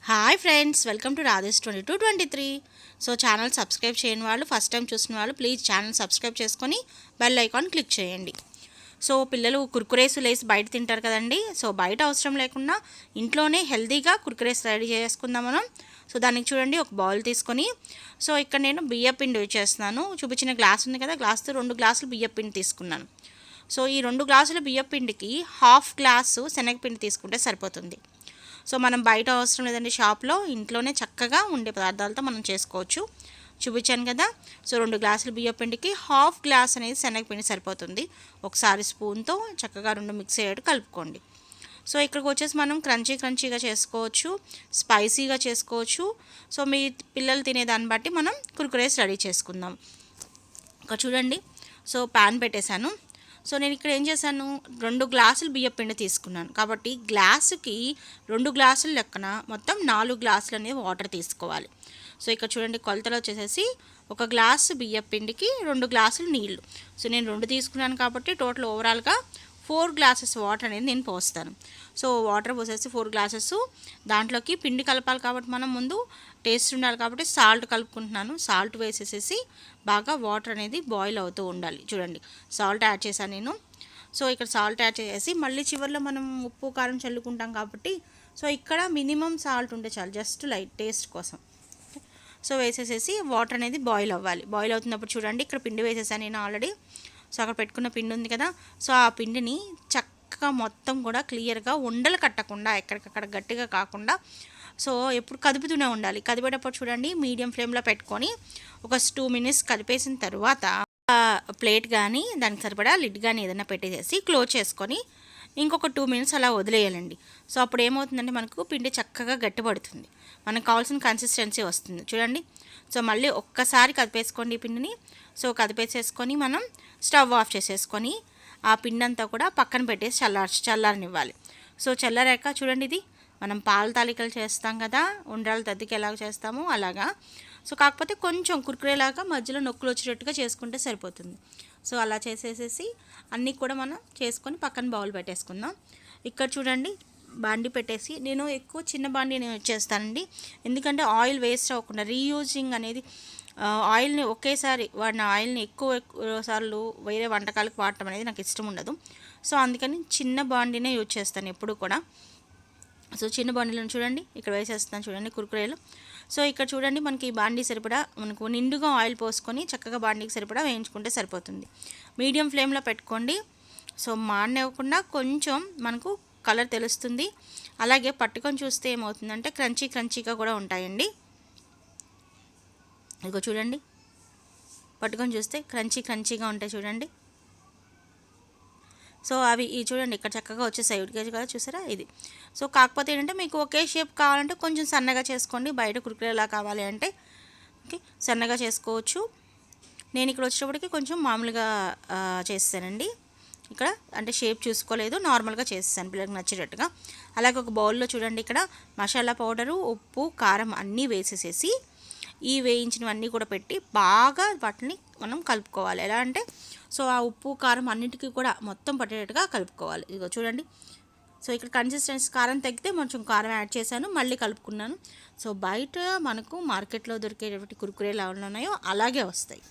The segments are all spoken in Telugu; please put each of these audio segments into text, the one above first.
Hi friends, welcome to Radhesh 2223. So channel subscribe చేయని వాళ్ళు, ఫస్ట్ టైం చూసిన వాళ్ళు ప్లీజ్ ఛానల్ సబ్స్క్రైబ్ చేసుకొని బెల్ ఐకాన్ క్లిక్ చేయండి. సో పిల్లలు కుర్కురేస్ లేసి బయట తింటారు కదండి. సో బయట అవసరం లేకుండా ఇంట్లోనే హెల్తీగా కుర్కురేస్ రెడీ చేసుకుందాం మనం. సో దానికి చూడండి, ఒక బౌల్ తీసుకొని, సో ఇక్కడ నేను బియ్యపిండి యూజ్ చేస్తున్నాను. చూపించిన గ్లాస్ ఉంది కదా, గ్లాస్తో 2 గ్లాసులు బియ్యపిండి తీసుకున్నాను. సో ఈ 2 గ్లాసుల బియ్యపిండికి హాఫ్ గ్లాసు శనగపిండి తీసుకుంటే సరిపోతుంది. సో మనం బయట అవసరం లేదండి, షాప్లో ఇంట్లోనే చక్కగా ఉండే పదార్థాలతో మనం చేసుకోవచ్చు. చూపించాను కదా. సో 2 గ్లాసుల బియ్యపిండికి హాఫ్ గ్లాస్ అనేది శనగపిండి సరిపోతుంది. ఒకసారి స్పూన్తో చక్కగా 2 మిక్స్ అయ్యేట్టు కలుపుకోండి. సో ఇక్కడికి వచ్చేసి మనం క్రంచీగా చేసుకోవచ్చు, స్పైసీగా చేసుకోవచ్చు. సో మీ పిల్లలు తినేదాన్ని బట్టి మనం కుర్కురేస్ రెడీ చేసుకుందాం. ఇక్కడ చూడండి, సో ప్యాన్ పెట్టేశాను. సో నేను ఇక్కడ ఏం చేశాను, 2 గ్లాసులు బియ్యపిండి తీసుకున్నాను కాబట్టి గ్లాసుకి 2 గ్లాసులు లెక్కన మొత్తం 4 గ్లాసులు అనేవి వాటర్ తీసుకోవాలి. సో ఇక్కడ చూడండి, కొలతలు వచ్చేసేసి 1 గ్లాసు బియ్యపిండికి 2 గ్లాసులు నీళ్లు. సో నేను 2 తీసుకున్నాను కాబట్టి టోటల్ ఓవరాల్గా 4 గ్లాసెస్ వాటర్ అనేది నేను పోస్తాను. సో వాటర్ పోసేసి 4 గ్లాసెస్, దాంట్లోకి పిండి కలపాలి కాబట్టి మనం ముందు టేస్ట్ ఉండాలి కాబట్టి సాల్ట్ కలుపుకుంటున్నాను. సాల్ట్ వేసేసేసి బాగా వాటర్ అనేది బాయిల్ అవుతూ ఉండాలి. చూడండి, సాల్ట్ యాడ్ చేశాను నేను. సో ఇక్కడ సాల్ట్ యాడ్ చేసేసి మళ్ళీ చివరిలో మనం ఉప్పు కారం చల్లుకుంటాం కాబట్టి సో ఇక్కడ మినిమం సాల్ట్ ఉంటే చాలు, జస్ట్ లైట్ టేస్ట్ కోసం. సో వేసేసేసి వాటర్ అనేది బాయిల్ అవ్వాలి. బాయిల్ అవుతున్నప్పుడు చూడండి, ఇక్కడ పిండి వేసేసాను నేను ఆల్రెడీ. సో అక్కడ పెట్టుకున్న పిండి ఉంది కదా, సో ఆ పిండిని చక్కగా మొత్తం కూడా క్లియర్గా ఉండలు కట్టకుండా, ఎక్కడికక్కడ గట్టిగా కాకుండా సో ఎప్పుడు కదుపుతూనే ఉండాలి. కదిపేటప్పుడు చూడండి, మీడియం ఫ్లేమ్లో పెట్టుకొని ఒక 2 మినిట్స్ కదిపేసిన తర్వాత ప్లేట్ కానీ దానికి సరిపడా లిడ్ కానీ ఏదైనా పెట్టేసేసి క్లోజ్ చేసుకొని ఇంకొక 2 మినిట్స్ అలా వదిలేయాలండి. సో అప్పుడు ఏమవుతుందంటే మనకు పిండి చక్కగా గట్టిపడుతుంది, మనకు కావాల్సిన కన్సిస్టెన్సీ వస్తుంది. చూడండి, సో మళ్ళీ ఒక్కసారి కదిపేసుకోండి ఈ పిండిని. సో కదిపేసేసుకొని మనం స్టవ్ ఆఫ్ చేసేసుకొని ఆ పిండి అంతా కూడా పక్కన పెట్టేసి చల్లారనివ్వాలి. సో చల్లారాక చూడండి, ఇది మనం పాల తాలికలు చేస్తాం కదా, ఉండ్రాలు దద్దికి ఎలాగ చేస్తామో అలాగా. సో కాకపోతే కొంచెం కుర్కురేలాగా మధ్యలో నొక్కులు వచ్చేటట్టుగా చేసుకుంటే సరిపోతుంది. సో అలా చేసేసేసి అన్నీ కూడా మనం చేసుకొని పక్కన బౌల్ పెట్టేసుకుందాం. ఇక్కడ చూడండి, బాండి పెట్టేసి, నేను ఎక్కువ చిన్న బాండీని యూజ్ చేస్తానండి. ఎందుకంటే ఆయిల్ వేస్ట్ అవ్వకుండా, రీయూజింగ్ అనేది ఆయిల్ని ఒకేసారి వాడిన ఆయిల్ని ఎక్కువ సార్లు వేరే వంటకాలకు వాడటం అనేది నాకు ఇష్టం ఉండదు. సో అందుకని చిన్న బాండీనే యూజ్ చేస్తాను ఎప్పుడు కూడా. సో చిన్న బాండీలను చూడండి, ఇక్కడ వేసేస్తాను చూడండి కుర్కురేలు. సో ఇక్కడ చూడండి, మనకి ఈ బాండీ సరిపడా మనకు నిండుగా ఆయిల్ పోసుకొని చక్కగా బాండీకి సరిపడా వేయించుకుంటే సరిపోతుంది. మీడియం ఫ్లేమ్లో పెట్టుకోండి. సో మాడనివ్వకుండా కొంచెం మనకు కలర్ తెలుస్తుంది. అలాగే పట్టుకొని చూస్తే ఏమవుతుందంటే క్రంచీగా కూడా ఉంటాయండి. ఇదిగో చూడండి, పట్టుకొని చూస్తే క్రంచీగా ఉంటాయి చూడండి. సో అవి ఈ చూడండి, ఇక్కడ చక్కగా వచ్చేసాయి కదా, చూసారా ఇది. సో కాకపోతే ఏంటంటే మీకు ఒకే షేప్ కావాలంటే కొంచెం సన్నగా చేసుకోండి. బయట కుర్కురేలా కావాలి అంటే ఓకే సన్నగా చేసుకోవచ్చు. నేను ఇక్కడ వచ్చేటప్పటికి కొంచెం మామూలుగా చేస్తానండి. ఇక్కడ అంటే షేప్ చూసుకోలేదు, నార్మల్గా చేసేసాను పిల్లలకు నచ్చేటట్టుగా. అలాగే ఒక బౌల్లో చూడండి, ఇక్కడ మసాలా పౌడరు, ఉప్పు, కారం అన్నీ వేసేసేసి ఈ వేయించినవన్నీ కూడా పెట్టి బాగా వాటిని మనం కలుపుకోవాలి. ఎలా అంటే సో ఆ ఉప్పు కారం అన్నిటికీ కూడా మొత్తం పట్టేటట్టుగా కలుపుకోవాలి. ఇదిగో చూడండి, సో ఇక్కడ కన్సిస్టెన్సీ కారం తగ్గితే కొంచెం కారం యాడ్ చేశాను, మళ్ళీ కలుపుకున్నాను. సో బయట మనకు మార్కెట్లో దొరికేటువంటి కుర్కురేలు ఎలా ఉన్నాయో అలాగే వస్తాయి.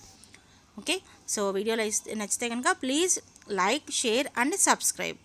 ఓకే, సో వీడియోలో నచ్చితే కనుక please like, share and subscribe.